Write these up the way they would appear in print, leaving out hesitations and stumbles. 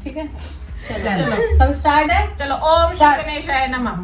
ठीक है चलो सब स्टार्ट है। चलो ओम श्री गणेशाय नमः।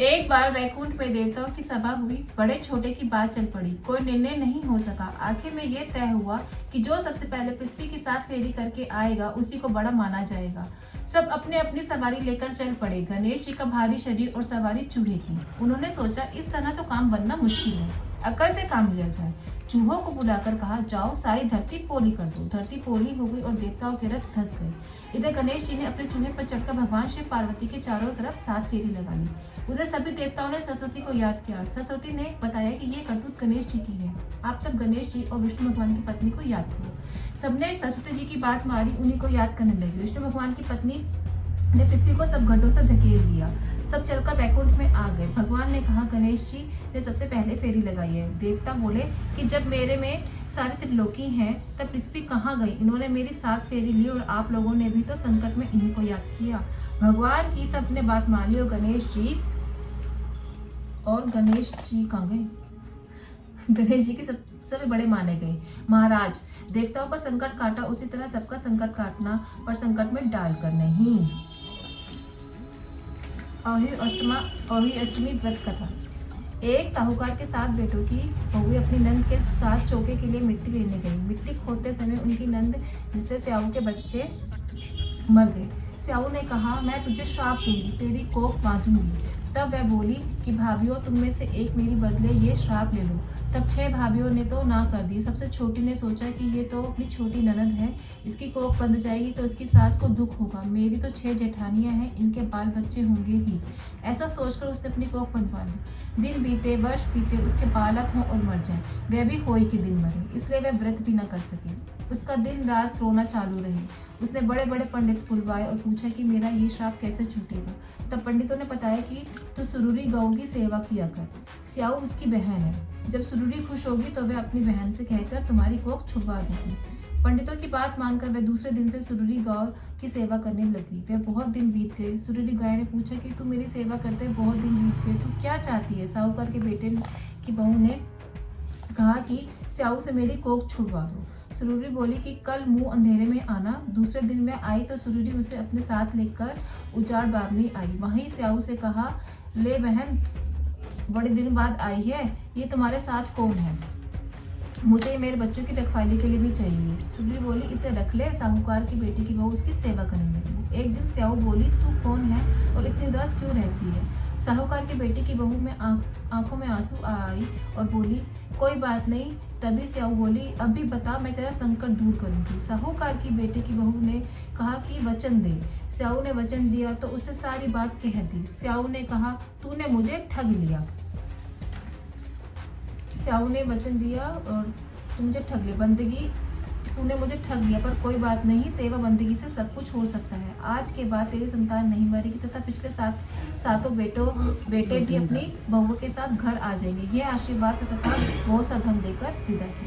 एक बार वैकुंठ में देवताओं की सभा हुई। बड़े छोटे की बात चल पड़ी। कोई निर्णय नहीं हो सका। आखिर में ये तय हुआ कि जो सबसे पहले पृथ्वी की 7 फेरी करके आएगा उसी को बड़ा माना जाएगा। सब अपने अपनी सवारी लेकर चल पड़े। गणेश जी का भारी शरीर और सवारी चूहे की। उन्होंने सोचा इस तरह तो काम बनना मुश्किल है, अकल से काम लिया जाए। चूहों को बुलाकर कहा, जाओ सारी धरती पोली कर दो। धरती पोली हो गई और देवताओं के रथ धंस गए। इधर गणेश जी ने अपने चूहे पर चढ़कर भगवान शिव पार्वती के चारों तरफ 7 फेरी लगा ली। उधर सभी देवताओं ने सरस्वती को याद किया। सरस्वती ने बताया कि ये करतूत गणेश जी की है। आप सब गणेश जी और विष्णु भगवान की पत्नी को याद करो। सबने सरस्वती जी की बात मारी, उन्हीं को याद करने लगे। विष्णु भगवान की पत्नी ने पृथ्वी को सब गड्ढों से धकेल दिया। सब चलकर वैकुंठ में आ गए। भगवान ने कहा, गणेश जी ने सबसे पहले फेरी लगाई है। देवता बोले कि जब मेरे में सारे त्रिलोकी हैं तब पृथ्वी कहाँ गई? इन्होंने मेरी 7 फेरी ली और आप लोगों ने भी तो संकट में इन्हीं को याद किया। भगवान की सबने बात मान ली और गणेश जी कहाँ गए? गणेश जी के सबसे बड़े माने गए। महाराज, देवताओं का संकट काटा, उसी तरह सबका संकट काटना, पर संकट में डालकर नहीं। अहोई अष्टमी व्रत कथा। एक साहूकार के 7 बेटों की बहू अपनी नंद के साथ चौके के लिए मिट्टी लेने गई। मिट्टी खोदते समय उनकी नंद जिससे स्याऊ के बच्चे मर गए। स्याऊ ने कहा, मैं तुझे श्राप दूंगी, तेरी कोख बांधूंगी। तब वह बोली कि भाभियों, तुम में से एक मेरी बदले ये श्राप ले लो। तब 6 भाभियों ने तो ना कर दी। सबसे छोटी ने सोचा कि ये तो अपनी छोटी ननद है, इसकी कोख बंध जाएगी तो इसकी सास को दुख होगा। मेरी तो 6 जेठानियां हैं, इनके बाल बच्चे होंगे ही। ऐसा सोचकर उसने अपनी कोख बंधवा ली। दिन बीते, वर्ष बीते, उसके बालक हों और मर जाए, वह भी होई के दिन मरे, इसलिए वह व्रत भी न कर सके। उसका दिन रात रोना चालू रहे। उसने बड़े बड़े पंडित बुलवाए और पूछा कि मेरा ये श्राप कैसे छूटेगा। तब पंडितों ने बताया कि तू सुरूरी गऊ की सेवा किया कर, स्याऊ उसकी बहन है। जब सुरूरी खुश होगी तो वह अपनी बहन से कहकर तुम्हारी कोख छुपवा देगी। पंडितों की बात मानकर वह दूसरे दिन से सुरूरी गौ की सेवा करने लगी। वह बहुत दिन बीत गए। सुरूरी गाय ने पूछा कि तू मेरी सेवा करते बहुत दिन बीत गए, तू क्या चाहती है? साहूकार के बेटे की बहू ने कहा कि स्याऊ से मेरी कोख छुड़वा दो। सुरूरी बोली कि कल मुंह अंधेरे में आना। दूसरे दिन में आई तो सुरूरी उसे अपने साथ लेकर उजाड़ बागनी आई। वहीं स्याऊ से कहा, ले बहन, बड़े दिन बाद आई है, ये तुम्हारे साथ कौन है? मुझे मेरे बच्चों की रखवाली के लिए भी चाहिए। सुरूरी बोली, इसे रख ले। साहूकार की बेटी की बहू उसकी सेवा करने लगी। एक दिन स्याऊ बोली, तू कौन है और इतनी उदास क्यों रहती है? साहूकार की बेटी की बहू में आंखों में आंसू आई और बोली, कोई बात नहीं। तभी स्याऊ बोली, अभी बता, मैं तेरा संकट दूर करूंगी। साहूकार की बेटे की बहू ने कहा कि वचन दे। स्याऊ ने वचन दिया तो उससे सारी बात कह दी। स्याऊ ने कहा, तूने मुझे ठग लिया। स्याऊ ने वचन दिया और तू मुझे ठग लिया, बंदगी तूने मुझे ठग लिया, पर कोई बात नहीं, सेवा बंदगी से सब कुछ हो सकता है। आज के बाद तेरी संतान नहीं मरेगी तथा पिछले 7 बेटे भी अपनी बहुओं के साथ घर आ जाएंगे। यह आशीर्वाद तथा बहुत सा धन देकर विदा की।